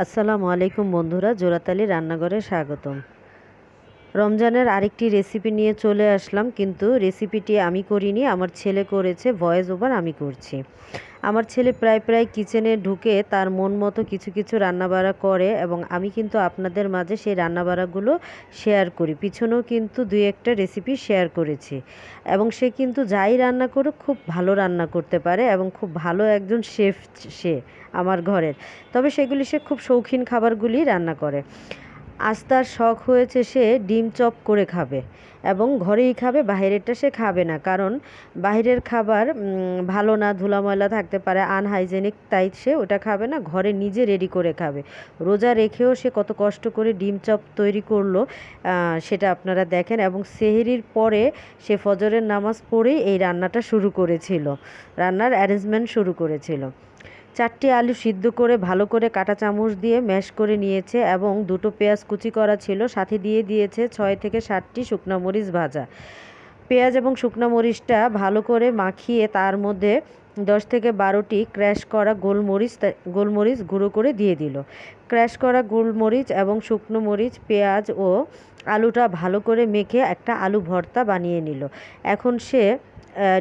আসসালামু আলাইকুম বন্ধুরা, জোড়াতালি রান্নাঘরে স্বাগতম। রমজানের আরেকটি রেসিপি নিয়ে চলে আসলাম, কিন্তু রেসিপিটি আমি করিনি, আমার ছেলে করেছে। ভয়েস ওভার আমি করছি। আমার ছেলে প্রায় প্রায় কিচেনে ঢুকে তার মন মতো কিছু কিছু রান্নাবাড়া করে, এবং আমি কিন্তু আপনাদের মাঝে সেই রান্নাবাড়াগুলো শেয়ার করি। পিছনেও কিন্তু দুই একটা রেসিপি শেয়ার করেছি, এবং সে কিন্তু যাই রান্না করুক খুব ভালো রান্না করতে পারে এবং খুব ভালো একজন শেফ সে আমার ঘরের। তবে সেগুলি সে খুব শৌখিন খাবারগুলি রান্না করে। আজ তার শখ হয়েছে সে ডিম চপ করে খাবে, এবং ঘরেই খাবে, বাইরেরটা সে খাবে না। কারণ বাইরের খাবার ভালো না, ধুলা ময়লা থাকতে পারে, আনহাইজেনিক, তাই সে ওটা খাবে না, ঘরে নিজে রেডি করে খাবে। রোজা রেখেও সে কত কষ্ট করে ডিম চপ তৈরি করলো, সেটা আপনারা দেখেন। এবং সেহরির পরে সে ফজরের নামাজ পড়েই এই রান্নাটা শুরু করেছিল, রান্নার অ্যারেঞ্জমেন্ট শুরু করেছিল। 4টি আলু সিদ্ধ করে ভালো করে কাঁটা চামচ দিয়ে ম্যাশ করে নিয়েছে, এবং 2টো পেঁয়াজ কুচি করা ছিল, সাথে দিয়ে দিয়েছে 6 থেকে 7টি শুকনো মরিচ ভাজা। পেঁয়াজ এবং শুকনো মরিচটা ভালো করে মাখিয়ে তার মধ্যে 10 থেকে 12টি ক্র্যাশ করা গোলমরিচ গুঁড়ো করে দিয়ে দিল। ক্র্যাশ করা গোলমরিচ এবং শুকনো মরিচ, পেঁয়াজ ও আলুটা ভালো করে মেখে একটা আলু ভর্তা বানিয়ে নিল। এখন সে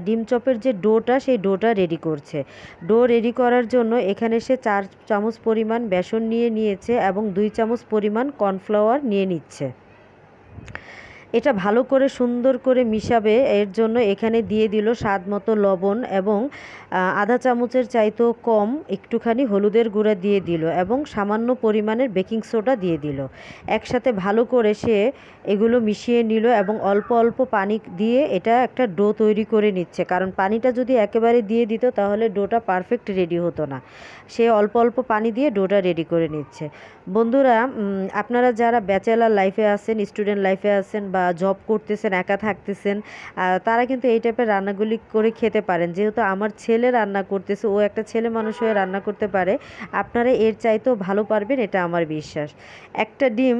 ডিম চপের যে ডোটা, সেই ডোটা রেডি করছে। ডো রেডি করার জন্য এখানে সে 4 চামচ পরিমাণ বেসন নিয়েছে, এবং 2 চামচ পরিমাণ কর্নফ্লাওয়ার নিয়ে নিচ্ছে। এটা ভালো করে সুন্দর করে মিশাবে, এর জন্য এখানে দিয়ে দিল স্বাদ মতো লবণ, এবং আধা চামচের চাইতেও কম একটুখানি হলুদের গুঁড়া দিয়ে দিল, এবং সামান্য পরিমাণের বেকিং সোডা দিয়ে দিল। একসাথে ভালো করে সে এগুলো মিশিয়ে নিল, এবং অল্প অল্প পানি দিয়ে এটা একটা ডো তৈরি করে নিচ্ছে। কারণ পানিটা যদি একেবারে দিয়ে দিত তাহলে ডোটা পারফেক্ট রেডি হতো না। সে অল্প অল্প পানি দিয়ে ডোটা রেডি করে নিচ্ছে। বন্ধুরা, আপনারা যারা ব্যাচেলার লাইফে আছেন, স্টুডেন্ট লাইফে আছেন, বা জব করতেছেন, একা থাকতেছেন, তারা কিন্তু এই টাইপের রান্নাগুলি করে খেতে পারেন। যেহেতু আমার ছেলে রান্না করতেছে, ও একটা ছেলে মানুষ হয়ে রান্না করতে পারে, আপনারা এর চাইতেও ভালো পারবেন, এটা আমার বিশ্বাস। একটা ডিম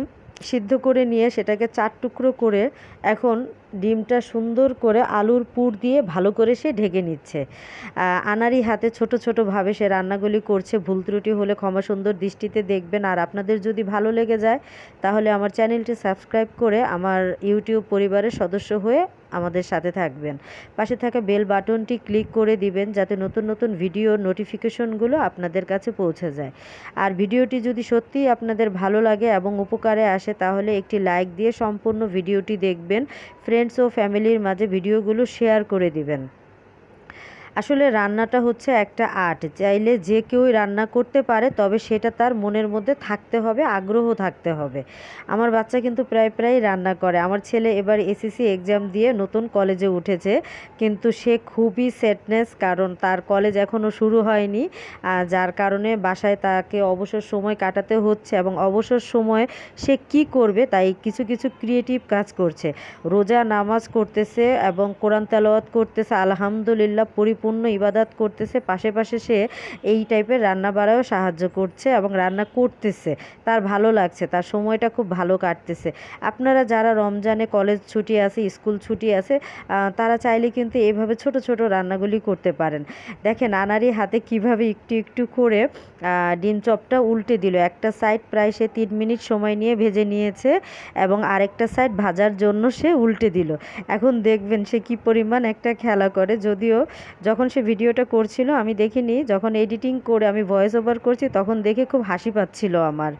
সিদ্ধ করে নিয়ে সেটাকে 4 টুকরো করে এখন ডিমটা সুন্দর করে আলুর পুর দিয়ে ভালো করে সে ঢেকে নিচ্ছে। আনাড়ি হাতে ছোট ছোটোভাবে সে রান্নাগুলি করছে। ভুল ত্রুটি হলে ক্ষমা সুন্দর দৃষ্টিতে দেখবেন। আর আপনাদের যদি ভালো লেগে যায় তাহলে আমার চ্যানেলটি সাবস্ক্রাইব করে আমার ইউটিউব পরিবারের সদস্য হয়ে আমাদের সাথে থাকবেন। পাশে থাকা বেল বাটনটি ক্লিক করে দিবেন, যাতে নতুন নতুন ভিডিওর নোটিফিকেশনগুলো আপনাদের কাছে পৌঁছে যায়। আর ভিডিওটি যদি সত্যিই আপনাদের ভালো লাগে এবং উপকারে আসে তাহলে একটি লাইক দিয়ে সম্পূর্ণ ভিডিওটি দেখবেন। ফ্রেন্ডস ও ফ্যামিলির মাঝে ভিডিওগুলো শেয়ার করে দিবেন। আসলে রান্নাটা হচ্ছে একটা আর্ট, চাইলে যে কেউই রান্না করতে পারে, তবে সেটা তার মনের মধ্যে থাকতে হবে, আগ্রহ থাকতে হবে। আমার বাচ্চা কিন্তু প্রায় প্রায় রান্না করে। আমার ছেলে এবার এসএসসি এক্সাম দিয়ে নতুন কলেজে উঠেছে, কিন্তু সে খুবই স্যাডনেস, কারণ তার কলেজ এখনও শুরু হয়নি, যার কারণে বাসায় তাকে অবসর সময় কাটাতে হচ্ছে। এবং অবসর সময়ে সে কি করবে তাই কিছু কিছু ক্রিয়েটিভ কাজ করছে। রোজা নামাজ করতেছে এবং কোরআন তেলাওয়াত করতেছে, আলহামদুলিল্লাহ পরিপূর্ণ ইবাদত করতেছে। পাশে পাশে সে এই টাইপের রান্না বাড়াও সাহায্য করছে এবং রান্না করতেছে। তার ভালো লাগছে, তার সময়টা খুব ভালো কাটতেছে। আপনারা যারা রমজানে কলেজ ছুটি আছে, স্কুল ছুটি আছে, তারা চাইলে কিন্তু এইভাবে ছোট ছোট রান্নাগুলি করতে পারেন। দেখেন আনাড়ি হাতে কিভাবে একটু একটু করে ডিম চপটা উল্টে দিল। একটা সাইড প্রায় সে 3 মিনিট সময় নিয়ে ভেজে নিয়েছে, এবং আরেকটা সাইড ভাজার জন্য সে উল্টে দিল। এখন দেখবেন সে কি পরিমাণ একটা খেলা করে। যদিও যখন সে ভিডিওটা করছিল আমি দেখিনি, যখন এডিটিং করে আমি ভয়েস ওভার করছি তখন দেখে খুব হাসি পাচ্ছিল আমার।